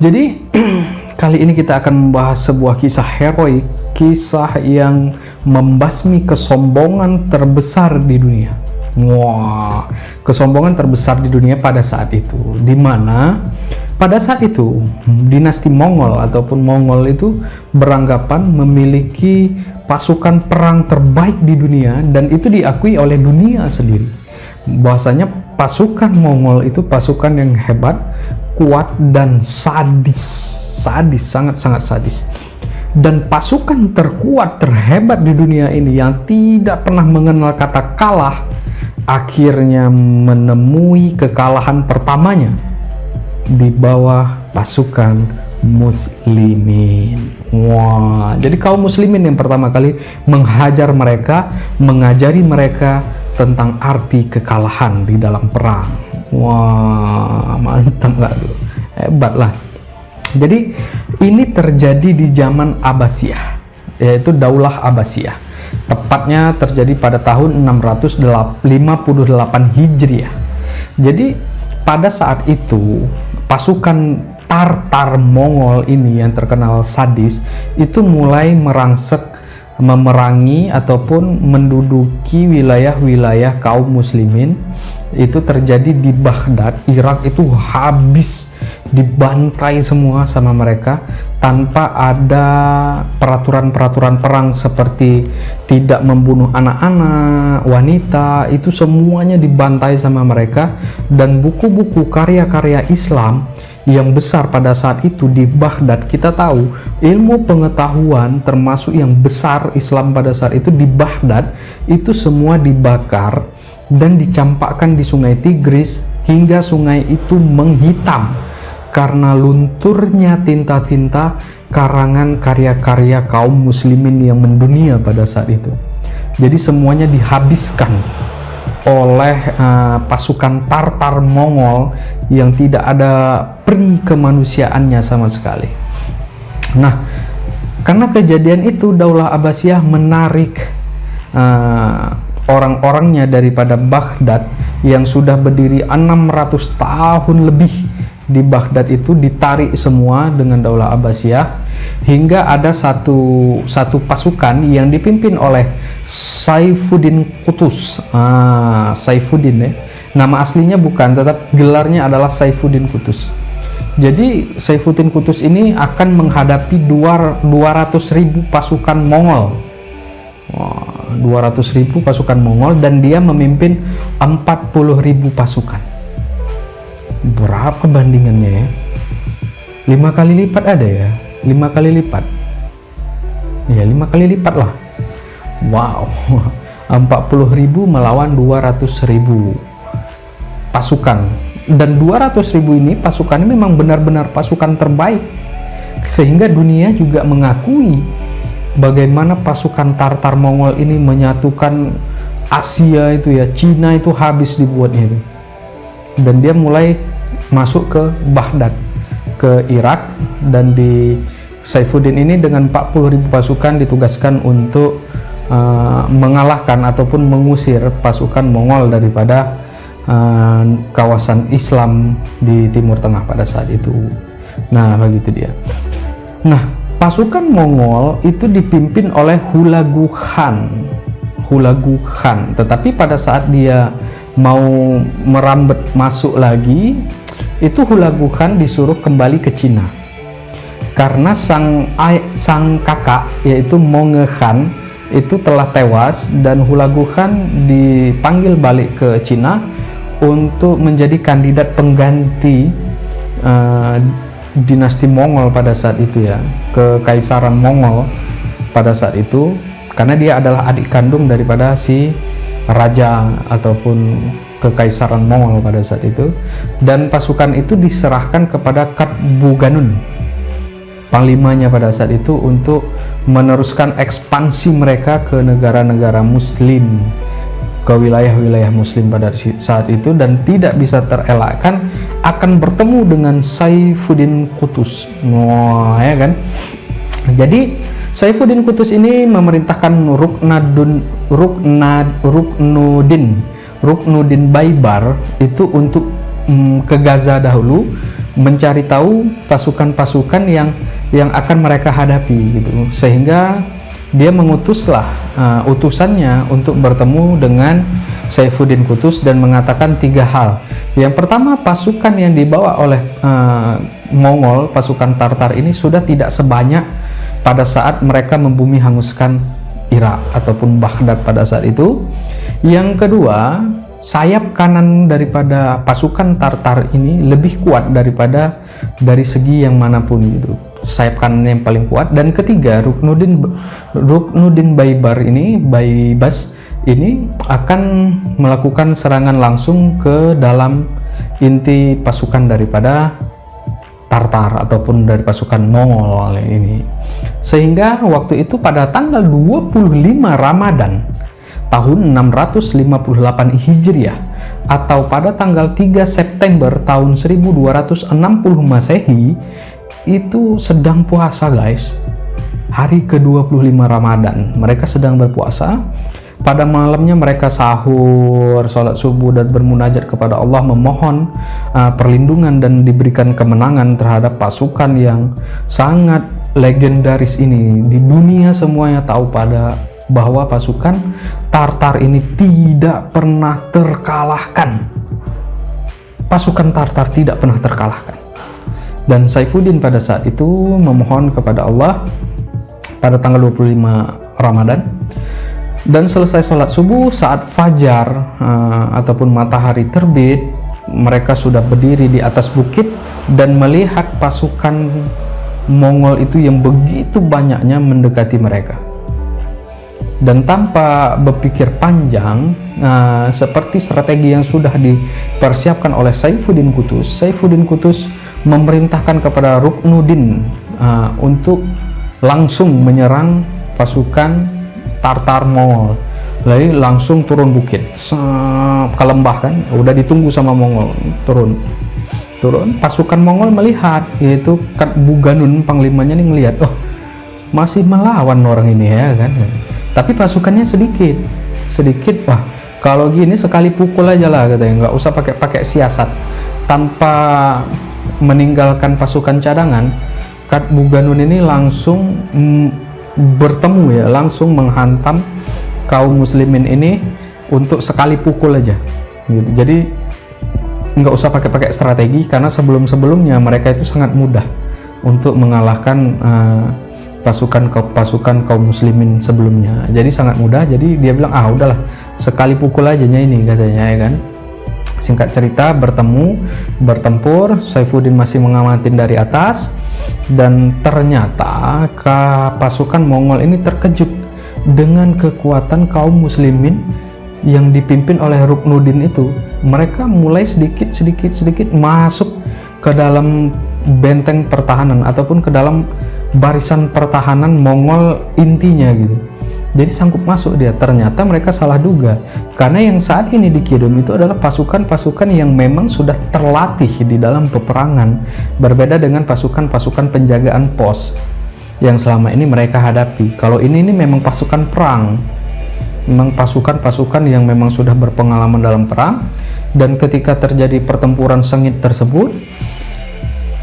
Jadi kali ini kita akan membahas sebuah kisah heroik, kisah yang membasmi kesombongan terbesar di dunia. Wah, kesombongan terbesar di dunia pada saat itu, di mana pada saat itu dinasti Mongol ataupun Mongol itu beranggapan memiliki pasukan perang terbaik di dunia, dan itu diakui oleh dunia sendiri. Bahwasanya pasukan Mongol itu pasukan yang hebat, kuat, dan sadis, sangat-sangat sadis. Dan pasukan terkuat, terhebat di dunia ini yang tidak pernah mengenal kata kalah, akhirnya menemui kekalahan pertamanya di bawah pasukan muslimin. Wah, jadi kaum muslimin yang pertama kali menghajar mereka, mengajari mereka tentang arti kekalahan di dalam perang. Wah, mantap gak tuh? Hebat lah. Jadi ini terjadi di zaman Abbasiyah, yaitu Daulah Abbasiyah. Tepatnya terjadi pada tahun 658 Hijriah. Jadi pada saat itu pasukan Tartar Mongol ini yang terkenal sadis itu mulai memerangi ataupun menduduki wilayah-wilayah kaum muslimin. Itu terjadi di Baghdad, Irak. Itu habis dibantai semua sama mereka tanpa ada peraturan-peraturan perang seperti tidak membunuh anak-anak, wanita. Itu semuanya dibantai sama mereka. Dan buku-buku karya-karya Islam yang besar pada saat itu di Baghdad, kita tahu ilmu pengetahuan termasuk yang besar Islam pada saat itu di Baghdad, itu semua dibakar dan dicampakkan di sungai Tigris hingga sungai itu menghitam karena lunturnya tinta-tinta karangan karya-karya kaum muslimin yang mendunia pada saat itu. Jadi semuanya dihabiskan oleh pasukan Tartar Mongol yang tidak ada peri kemanusiaannya sama sekali. Nah, karena kejadian itu Daulah Abbasiyah menarik orang-orangnya daripada Baghdad yang sudah berdiri 600 tahun lebih di Baghdad, itu ditarik semua dengan Daulah Abbasiyah hingga ada satu pasukan yang dipimpin oleh Saifuddin Qutuz. Saifuddin ya. Nama aslinya bukan, tetap gelarnya adalah Saifuddin Qutuz. Jadi Saifuddin Qutuz ini akan menghadapi 200.000 pasukan Mongol. 200.000 pasukan Mongol, dan dia memimpin 40.000 pasukan. Berapa bandingannya ya? 5 kali lipat ada ya? 5 kali lipat. Ya, 5 kali lipat lah. Wow. 40.000 melawan 200.000 pasukan. Dan 200.000 ini pasukannya memang benar-benar pasukan terbaik. Sehingga dunia juga mengakui bagaimana pasukan Tartar Mongol ini menyatukan Asia itu ya. Cina itu habis dibuatnya itu. Dan dia mulai masuk ke Baghdad, ke Irak, dan di Saifuddin ini dengan 40.000 pasukan ditugaskan untuk mengalahkan ataupun mengusir pasukan Mongol daripada kawasan Islam di Timur Tengah pada saat itu. Nah, begitu dia. Nah, pasukan Mongol itu dipimpin oleh Hulagu Khan. Tetapi pada saat dia mau merambat masuk lagi, itu Hulagu Khan disuruh kembali ke Cina karena sang kakak yaitu Monge Khan itu telah tewas, dan Hulagu Khan dipanggil balik ke Cina untuk menjadi kandidat pengganti dinasti Mongol pada saat itu ya, kekaisaran Mongol pada saat itu, karena dia adalah adik kandung daripada si raja ataupun kekaisaran Mongol pada saat itu. Dan pasukan itu diserahkan kepada Katbuganun, panglimanya pada saat itu, untuk meneruskan ekspansi mereka ke negara-negara muslim, ke wilayah-wilayah muslim pada saat itu, dan tidak bisa terelakkan akan bertemu dengan Saifuddin Qutuz. Wah, ya kan? Jadi Saifuddin Qutuz ini memerintahkan Ruknuddin Baibar itu untuk ke Gaza dahulu, mencari tahu pasukan-pasukan yang akan mereka hadapi gitu, sehingga dia mengutuslah utusannya untuk bertemu dengan Saifuddin Qutuz dan mengatakan 3 hal. Yang pertama, pasukan yang dibawa oleh Mongol, pasukan Tartar ini sudah tidak sebanyak pada saat mereka membumi hanguskan Irak ataupun Baghdad pada saat itu. Yang kedua, sayap kanan daripada pasukan Tartar ini lebih kuat daripada dari segi yang manapun gitu, sayap kanannya yang paling kuat. Dan ketiga, Ruknuddin Baibars ini akan melakukan serangan langsung ke dalam inti pasukan daripada Tartar ataupun dari pasukan Mongol ini. Sehingga waktu itu pada tanggal 25 Ramadan tahun 658 Hijriah atau pada tanggal 3 September tahun 1260 Masehi itu sedang puasa, guys. Hari ke-25 Ramadan mereka sedang berpuasa. Pada malamnya mereka sahur, sholat subuh, dan bermunajat kepada Allah, memohon perlindungan dan diberikan kemenangan terhadap pasukan yang sangat legendaris ini. Di dunia semuanya tahu bahwa pasukan Tartar ini tidak pernah terkalahkan. Pasukan Tartar tidak pernah terkalahkan. Dan Saifuddin pada saat itu memohon kepada Allah pada tanggal 25 Ramadan. Dan selesai sholat subuh, saat fajar ataupun matahari terbit, mereka sudah berdiri di atas bukit dan melihat pasukan Mongol itu yang begitu banyaknya mendekati mereka. Dan tanpa berpikir panjang, seperti strategi yang sudah dipersiapkan oleh Saifuddin Qutuz memerintahkan kepada Ruknuddin untuk langsung menyerang pasukan Tartar Mongol. Lalu langsung turun bukit ke lembah, kan udah ditunggu sama Mongol. Turun pasukan Mongol melihat, yaitu Katbuganun panglimanya nih ngelihat, oh masih melawan orang ini ya kan. Tapi pasukannya sedikit. Wah, kalau gini sekali pukul aja lah katanya, nggak usah pakai siasat. Tanpa meninggalkan pasukan cadangan, Katbuganun ini langsung bertemu ya, langsung menghantam kaum muslimin ini untuk sekali pukul aja gitu. Jadi nggak usah pakai strategi, karena sebelumnya mereka itu sangat mudah untuk mengalahkan pasukan kaum muslimin sebelumnya. Jadi sangat mudah. Jadi dia bilang, udahlah sekali pukul aja ini katanya ya kan. Singkat cerita, bertempur, Saifuddin masih mengamatin dari atas, dan ternyata pasukan Mongol ini terkejut dengan kekuatan kaum muslimin yang dipimpin oleh Ruknuddin itu. Mereka mulai sedikit masuk ke dalam benteng pertahanan ataupun ke dalam barisan pertahanan Mongol intinya gitu. Jadi sanggup masuk dia. Ternyata mereka salah duga, karena yang saat ini dikirim itu adalah pasukan-pasukan yang memang sudah terlatih di dalam peperangan, berbeda dengan pasukan-pasukan penjagaan pos yang selama ini mereka hadapi. Kalau ini memang pasukan perang, memang pasukan-pasukan yang memang sudah berpengalaman dalam perang. Dan ketika terjadi pertempuran sengit tersebut,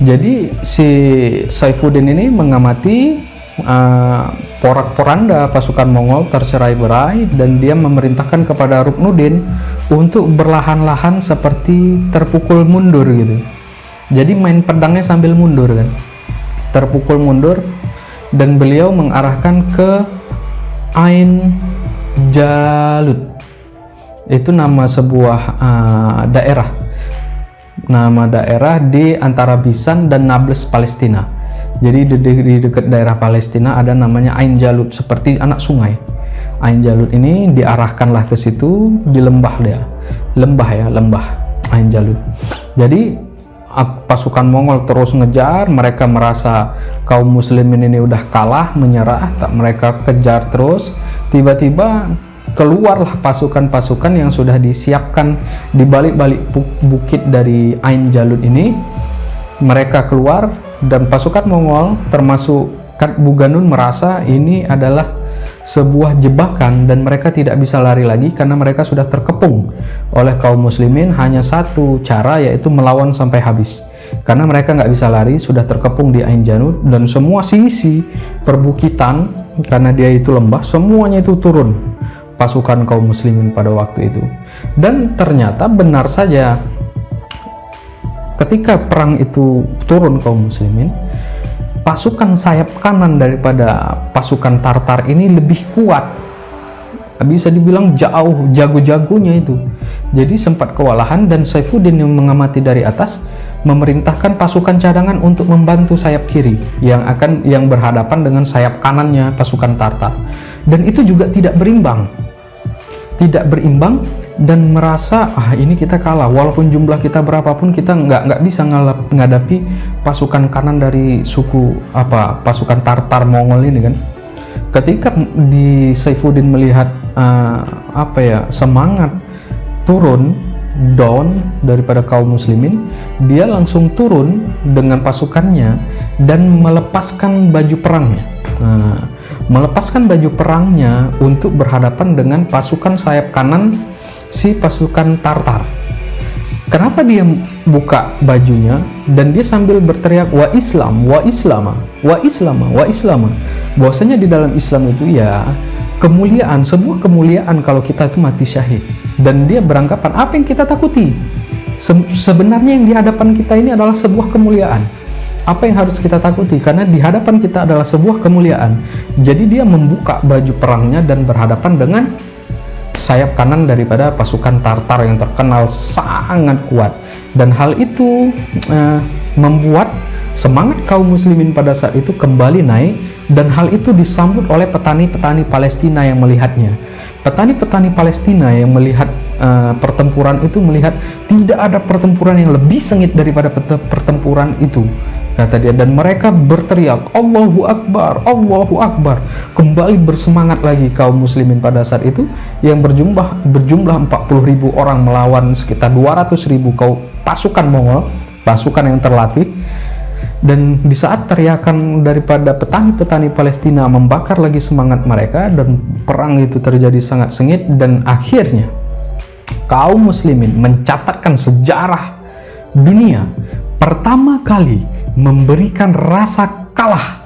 jadi si Saifuddin ini mengamati porak-poranda pasukan Mongol tercerai-berai, dan dia memerintahkan kepada Ruknuddin untuk berlahan-lahan seperti terpukul mundur gitu. Jadi main pedangnya sambil mundur kan, terpukul mundur, dan beliau mengarahkan ke Ain Jalut. Itu nama sebuah nama daerah di antara Bisan dan Nablus, Palestina. Jadi di dekat daerah Palestina ada namanya Ain Jalut, seperti anak sungai. Ain Jalut ini diarahkanlah ke situ, di lembah Ain Jalut. Jadi pasukan Mongol terus ngejar, mereka merasa kaum muslimin ini udah kalah, menyerah, mereka kejar terus. Tiba-tiba keluarlah pasukan-pasukan yang sudah disiapkan di balik-balik bukit dari Ain Jalut ini. Mereka keluar, dan pasukan Mongol termasuk Katbuganun merasa ini adalah sebuah jebakan dan mereka tidak bisa lari lagi karena mereka sudah terkepung oleh kaum muslimin. Hanya satu cara, yaitu melawan sampai habis. karena mereka nggak bisa lari, sudah terkepung di Ain Jalut, dan semua sisi perbukitan karena dia itu lembah, semuanya itu turun pasukan kaum muslimin pada waktu itu. Dan ternyata benar saja, ketika perang itu turun kaum muslimin, pasukan sayap kanan daripada pasukan Tartar ini lebih kuat, bisa dibilang jauh jago-jagonya itu. Jadi sempat kewalahan, dan Saifuddin yang mengamati dari atas memerintahkan pasukan cadangan untuk membantu sayap kiri yang berhadapan dengan sayap kanannya pasukan Tartar. Dan itu juga tidak berimbang, dan merasa ini kita kalah, walaupun jumlah kita berapapun kita nggak bisa menghadapi pasukan kanan dari suku pasukan Tartar Mongol ini kan. Ketika Saifuddin melihat semangat turun down daripada kaum muslimin, dia langsung turun dengan pasukannya dan melepaskan baju perangnya. Melepaskan baju perangnya untuk berhadapan dengan pasukan sayap kanan si pasukan Tartar. Kenapa dia buka bajunya dan dia sambil berteriak wa Islam, wa Islama, wa Islama, wa Islama. Bahwasanya di dalam Islam itu ya kemuliaan, sebuah kemuliaan kalau kita itu mati syahid. Dan dia beranggapan apa yang kita takuti? Sebenarnya yang di hadapan kita ini adalah sebuah kemuliaan. Apa yang harus kita takuti? Karena di hadapan kita adalah sebuah kemuliaan. Jadi dia membuka baju perangnya dan berhadapan dengan sayap kanan daripada pasukan Tartar yang terkenal sangat kuat. Dan hal itu membuat semangat kaum muslimin pada saat itu kembali naik, dan hal itu disambut oleh petani-petani Palestina yang melihatnya. Petani-petani Palestina yang melihat pertempuran itu melihat tidak ada pertempuran yang lebih sengit daripada pertempuran itu, kata dia, dan mereka berteriak Allahu Akbar, Allahu Akbar. Kembali bersemangat lagi kaum muslimin pada saat itu yang berjumlah 40.000 orang melawan sekitar 200.000 pasukan Mongol, pasukan yang terlatih. Dan di saat teriakan daripada petani-petani Palestina membakar lagi semangat mereka, dan perang itu terjadi sangat sengit, dan akhirnya kaum muslimin mencatatkan sejarah dunia pertama kali memberikan rasa kalah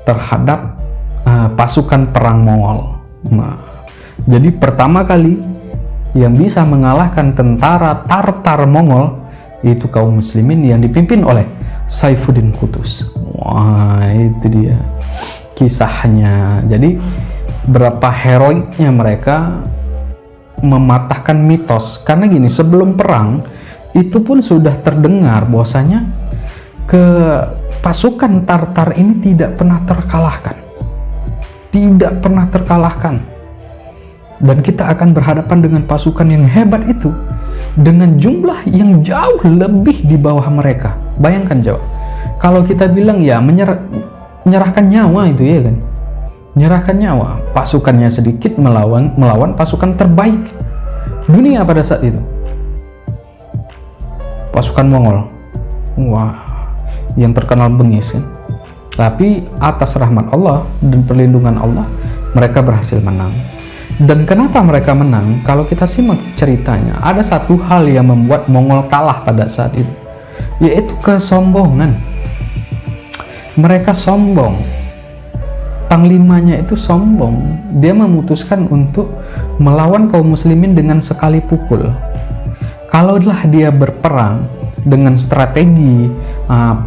terhadap pasukan perang Mongol. Jadi pertama kali yang bisa mengalahkan tentara Tartar Mongol itu kaum muslimin yang dipimpin oleh Saifuddin Qutuz. Wah, itu dia kisahnya. Jadi berapa heroiknya mereka mematahkan mitos. Karena gini, sebelum perang itu pun sudah terdengar bahwasanya pasukan Tartar ini tidak pernah terkalahkan, dan kita akan berhadapan dengan pasukan yang hebat itu dengan jumlah yang jauh lebih di bawah mereka. Bayangkan coba, kalau kita bilang ya menyerahkan nyawa itu, ya kan, menyerahkan nyawa, pasukannya sedikit melawan pasukan terbaik dunia pada saat itu, pasukan Mongol. Wah, yang terkenal bengis kan. Tapi atas rahmat Allah dan perlindungan Allah, mereka berhasil menang. Dan kenapa mereka menang? Kalau kita simak ceritanya, ada satu hal yang membuat Mongol kalah pada saat itu, yaitu kesombongan. Mereka sombong. Panglimanya itu sombong. Dia memutuskan untuk melawan kaum muslimin dengan sekali pukul. Kalaulah dia berperang dengan strategi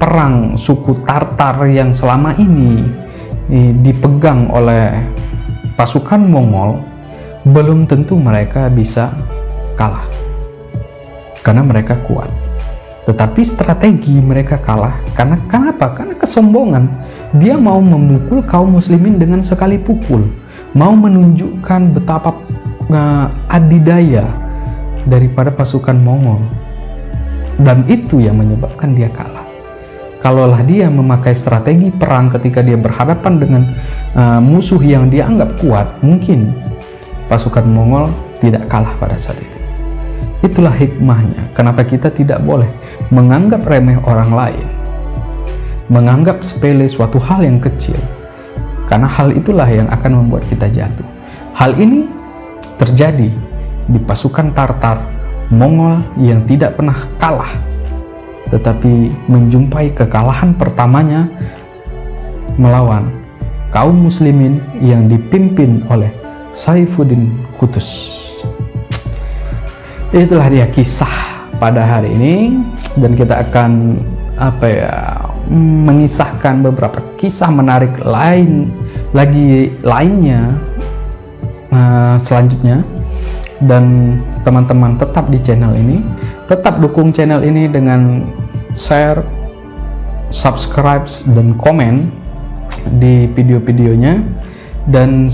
perang suku Tartar yang selama ini dipegang oleh pasukan Mongol, belum tentu mereka bisa kalah karena mereka kuat. Tetapi strategi mereka kalah karena kenapa? Karena kesombongan. Dia mau memukul kaum muslimin dengan sekali pukul, mau menunjukkan betapa adidaya daripada pasukan Mongol, dan itu yang menyebabkan dia kalah. Kalaulah dia memakai strategi perang ketika dia berhadapan dengan musuh yang dia anggap kuat, mungkin pasukan Mongol tidak kalah pada saat itu. Itulah hikmahnya kenapa kita tidak boleh menganggap remeh orang lain, menganggap sepele suatu hal yang kecil, karena hal itulah yang akan membuat kita jatuh. Hal ini terjadi di pasukan Tartar Mongol yang tidak pernah kalah tetapi menjumpai kekalahan pertamanya melawan kaum muslimin yang dipimpin oleh Saifuddin Qutuz. Itulah dia kisah pada hari ini, dan kita akan mengisahkan beberapa kisah menarik lainnya selanjutnya. Dan teman-teman tetap di channel ini, tetap dukung channel ini dengan share, subscribe, dan komen di video-videonya. Dan